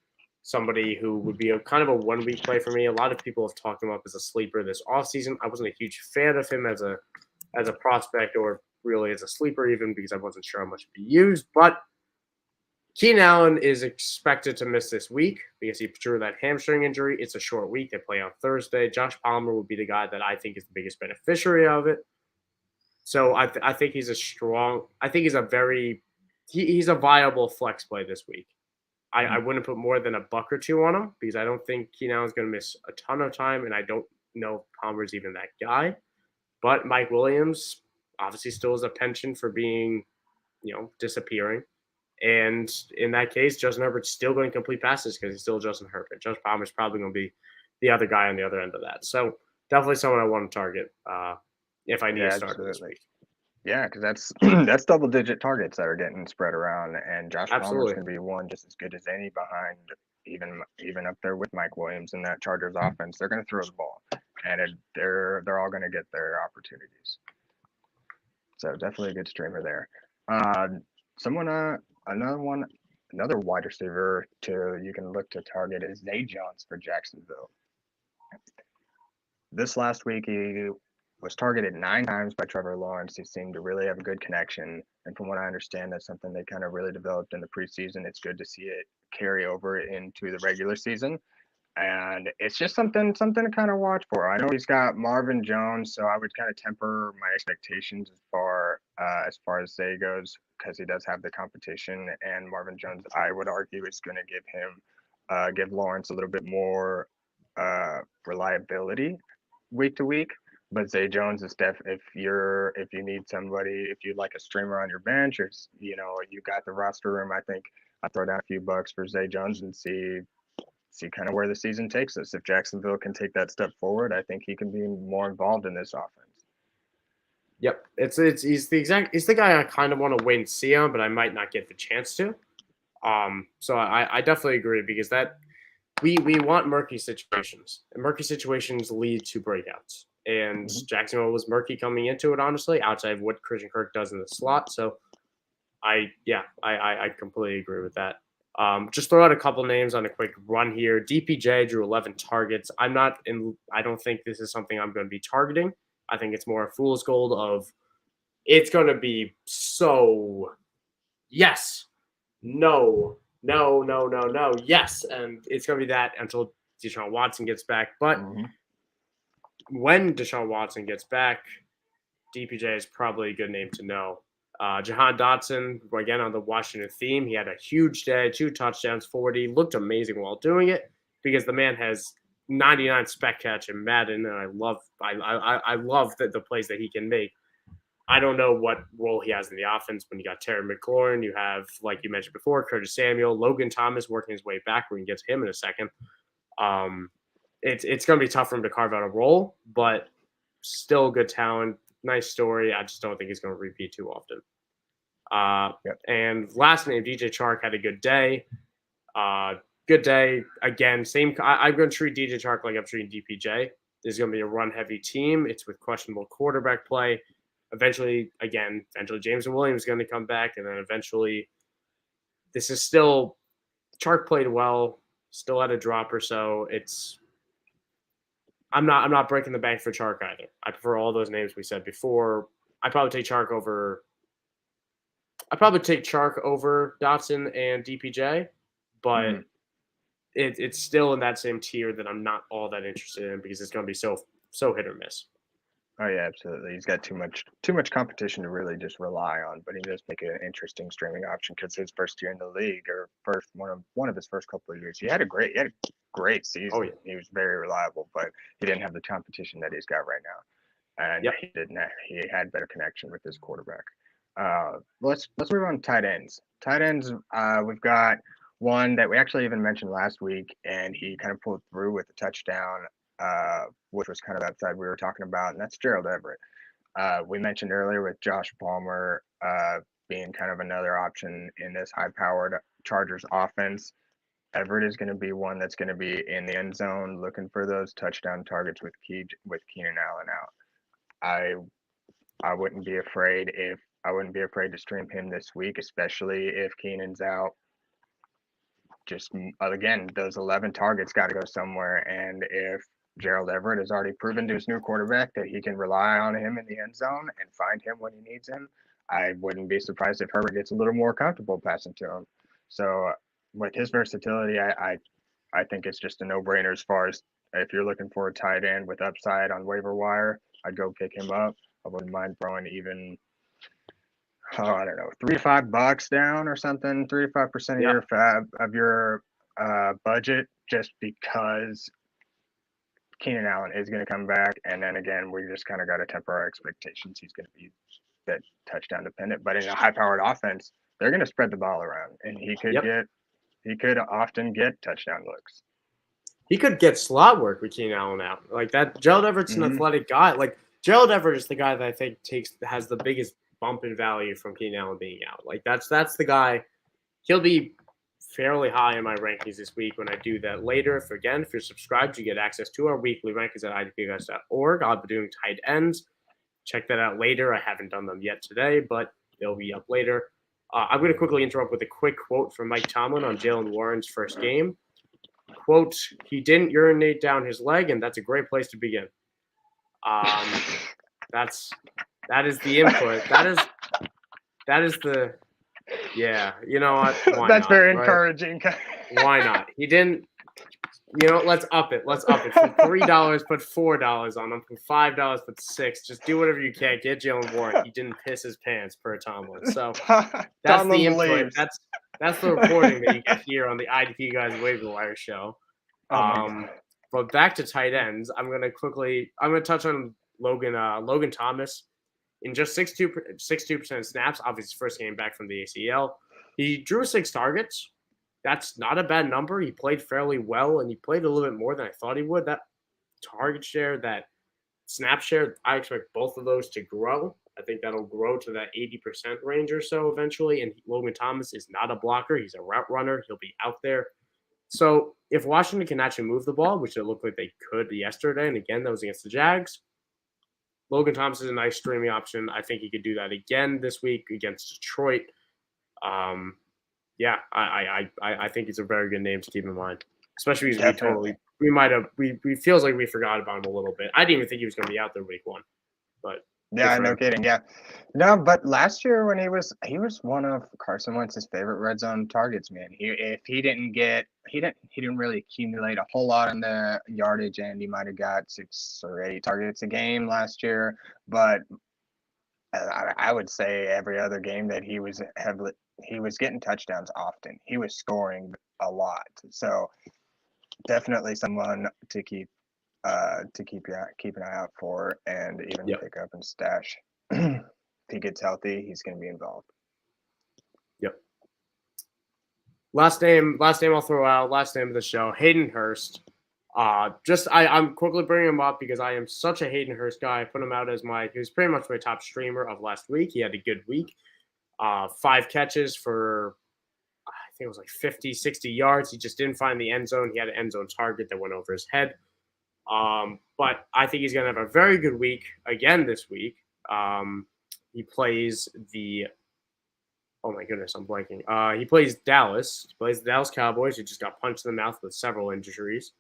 somebody who would be a kind of a 1 week play for me. A lot of people have talked him up as a sleeper this offseason. I wasn't a huge fan of him as a prospect, or really as a sleeper even, because I wasn't sure how much he'd be used. But Keenan Allen is expected to miss this week because he drew that hamstring injury. It's a short week. They play on Thursday. Josh Palmer would be the guy that I think is the biggest beneficiary of it. So I think he's he's a viable flex play this week. I wouldn't put more than $1 or $2 on him because I don't think Keenan Allen's going to miss a ton of time, and I don't know if Palmer's even that guy. But Mike Williams obviously still has a penchant for being, disappearing. And in that case, Justin Herbert's still going to complete passes because he's still Justin Herbert. Josh Palmer's probably going to be the other guy on the other end of that. So definitely someone I want to target if I need to start this week. Yeah, because that's double-digit targets that are getting spread around, and Josh Palmer's going to be one just as good as any behind, even up there with Mike Williams in that Chargers offense. They're going to throw the ball, and they're all going to get their opportunities. So definitely a good streamer there. Another wide receiver you can look to target is Zay Jones for Jacksonville. This last week, he was targeted 9 times by Trevor Lawrence. He seemed to really have a good connection. And from what I understand, that's something they kind of really developed in the preseason. It's good to see it carry over into the regular season. And it's just something to kind of watch for. I know he's got Marvin Jones, so I would kind of temper my expectations as far as Zay goes, because he does have the competition. And Marvin Jones, I would argue, is going to give Lawrence a little bit more reliability week to week. But Zay Jones is if you need somebody, if you'd like a streamer on your bench, or you got the roster room, I think I'd throw down a few bucks for Zay Jones and see kind of where the season takes us. If Jacksonville can take that step forward, I think he can be more involved in this offense. Yep, he's the guy I kind of want to wait and see on, but I might not get the chance to. So I definitely agree because that we want murky situations, and murky situations lead to breakouts. And Jacksonville was murky coming into it, honestly, outside of what Christian Kirk does in the slot. So I completely agree with that. Just throw out a couple names on a quick run here. DPJ drew 11 targets. I don't think this is something I'm going to be targeting. I think it's more a fool's gold of it's going to be so yes, no, no, no, no, no, yes. And it's going to be that until Deshaun Watson gets back. But when Deshaun Watson gets back, DPJ is probably a good name to know. Jahan Dotson, again, on the Washington theme, he had a huge day, 2 touchdowns, 40, looked amazing while doing it because the man has 99 spec catch in Madden, and I love the plays that he can make. I don't know what role he has in the offense when you got Terry McLaurin. You have, like you mentioned before, Curtis Samuel, Logan Thomas working his way back. We can get to him in a second. It's going to be tough for him to carve out a role, but still good talent. Nice story. I just don't think he's going to repeat too often. And last name, DJ Chark had a good day. Good day. Again, same. I'm going to treat DJ Chark like I'm treating DPJ. There's going to be a run-heavy team. It's with questionable quarterback play. Eventually, Jameson Williams is going to come back, and then eventually, this is still Chark played well, still had a drop or so. I'm not breaking the bank for Chark either. I prefer all those names we said before. I'd probably take Chark over Dotson and DPJ, but it's still in that same tier that I'm not all that interested in because it's going to be so hit or miss. Oh yeah, absolutely. He's got too much competition to really just rely on, but he does make an interesting streaming option because his first year in the league, or one of his first couple of years, he had a great season. Oh, yeah. He was very reliable, but he didn't have the competition that he's got right now, and he had better connection with his quarterback. Let's move on to tight ends. Tight ends, we've got one that we actually even mentioned last week, and he kind of pulled through with a touchdown. Which was kind of that side we were talking about, and that's Gerald Everett. We mentioned earlier with Josh Palmer being kind of another option in this high-powered Chargers offense. Everett is going to be one that's going to be in the end zone looking for those touchdown targets with Keenan Allen out. I wouldn't be afraid to stream him this week, especially if Keenan's out. Just again, those 11 targets got to go somewhere, and if Gerald Everett has already proven to his new quarterback that he can rely on him in the end zone and find him when he needs him, I wouldn't be surprised if Herbert gets a little more comfortable passing to him. So with his versatility, I think it's just a no-brainer as far as if you're looking for a tight end with upside on waiver wire, I'd go pick him up. I wouldn't mind throwing even, I don't know, $3 to $5 down or something, 3 to 5% of your budget, just because Keenan Allen is going to come back, and then again, we just kind of got to temper our expectations. He's going to be that touchdown dependent, but in a high-powered offense, they're going to spread the ball around, and he could often get touchdown looks. He could get slot work with Keenan Allen out like that. Gerald Everett's an athletic guy. Like Gerald Everett is the guy that I think has the biggest bump in value from Keenan Allen being out. Like that's the guy. He'll be fairly high in my rankings this week when I do that later. If you're subscribed, you get access to our weekly rankings at IDPGuys.org. I'll be doing tight ends. Check that out later. I haven't done them yet today, but they'll be up later. I'm going to quickly interrupt with a quick quote from Mike Tomlin on Jalen Warren's first game. Quote, "He didn't urinate down his leg, and that's a great place to begin." That is the input. That is the. Yeah, you know what? That's not, very encouraging. Right? Why not? He didn't. You know, let's up it. From $3, put $4 on him. From $5, put $6. Just do whatever you can. Get Jalen Warren. He didn't piss his pants, per Tomlin. So that's Tomlin the input. Believes. That's the reporting that you get here on the IDP Guys Waiver Wire show. But back to tight ends, I'm gonna touch on Logan Thomas. In just 62% of snaps, obviously his first game back from the ACL, he drew 6 targets. That's not a bad number. He played fairly well, and he played a little bit more than I thought he would. That target share, that snap share, I expect both of those to grow. I think that'll grow to that 80% range or so eventually. And Logan Thomas is not a blocker. He's a route runner. He'll be out there. So if Washington can actually move the ball, which it looked like they could yesterday, and again, that was against the Jags, Logan Thomas is a nice streaming option. I think he could do that again this week against Detroit. Yeah, I think it's a very good name to keep in mind, especially because we feels like we forgot about him a little bit. I didn't even think he was going to be out there week 1, but yeah, no kidding. Yeah, no, but last year when he was one of Carson Wentz's favorite red zone targets. Man, he didn't really accumulate a whole lot in the yardage, and he might have got 6 or 8 targets a game last year. But I would say every other game that he was getting touchdowns often. He was scoring a lot. So definitely someone to keep an eye out for, and even pick up and stash. If he gets healthy, he's going to be involved. Yep. Last name I'll throw out. Last name of the show, Hayden Hurst. I'm quickly bringing him up because I am such a Hayden Hurst guy. I put him out as he was pretty much my top streamer of last week. He had a good week. 5 catches for, I think it was like 50, 60 yards. He just didn't find the end zone. He had an end zone target that went over his head. But I think he's going to have a very good week again this week. He plays oh my goodness, I'm blanking. He plays Dallas. He plays the Dallas Cowboys, who just got punched in the mouth with several injuries.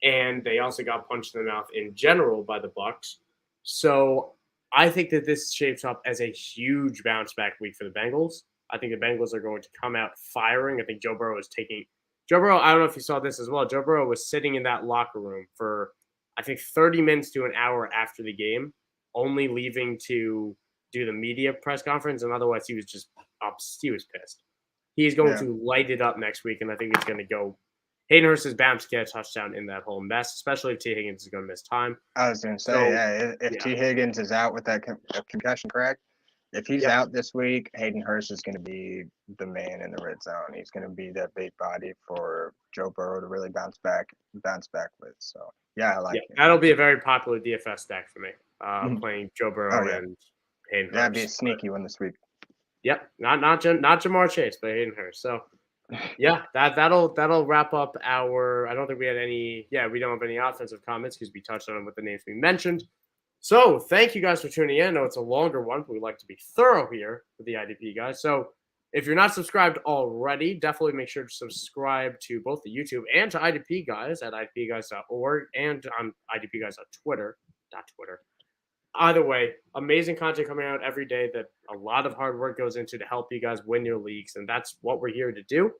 And they also got punched in the mouth in general by the Bucs. So I think that this shapes up as a huge bounce back week for the Bengals. I think the Bengals are going to come out firing. I think Joe Burrow, I don't know if you saw this as well. Joe Burrow was sitting in that locker room for, I think, 30 minutes to an hour after the game, only leaving to do the media press conference. And otherwise, he was just up. He was pissed. He's going to light it up next week, and I think it's going to go. Hayden Hurst is bound to get a touchdown in that whole mess, especially if T. Higgins is going to miss time. I was going to say, if T. Higgins is out with that concussion, correct? If he's out this week, Hayden Hurst is going to be the man in the red zone. He's going to be that big body for Joe Burrow to really bounce back with. So, yeah, I like it. That'll be a very popular DFS stack for me, playing Joe Burrow and Hayden Hurst. That'd be a sneaky one this week. Yep, not Jamar Chase, but Hayden Hurst. So, yeah, that'll wrap up our. I don't think we had any. Yeah, we don't have any offensive comments because we touched on them with the names we mentioned. So, thank you guys for tuning in. I know it's a longer one, but we like to be thorough here with the IDP guys. So, if you're not subscribed already, definitely make sure to subscribe to both the YouTube and to IDP Guys at idpguys.org and on IDP Guys on Twitter. Not Twitter. Either way, amazing content coming out every day that a lot of hard work goes into to help you guys win your leagues, and that's what we're here to do.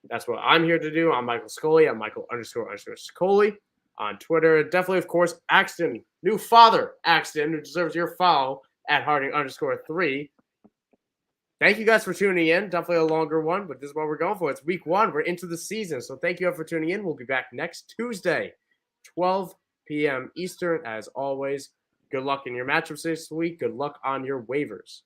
That's what I'm here to do. I'm Michael Sicoli. I'm Michael__Sicoli on Twitter. Definitely, of course, Axton, new father Axton, who deserves your follow at Harding_3. Thank you guys for tuning in. Definitely a longer one, but this is what we're going for. It's week 1. We're into the season. So thank you all for tuning in. We'll be back next Tuesday, 12 p.m. Eastern, as always. Good luck in your matchups this week. Good luck on your waivers.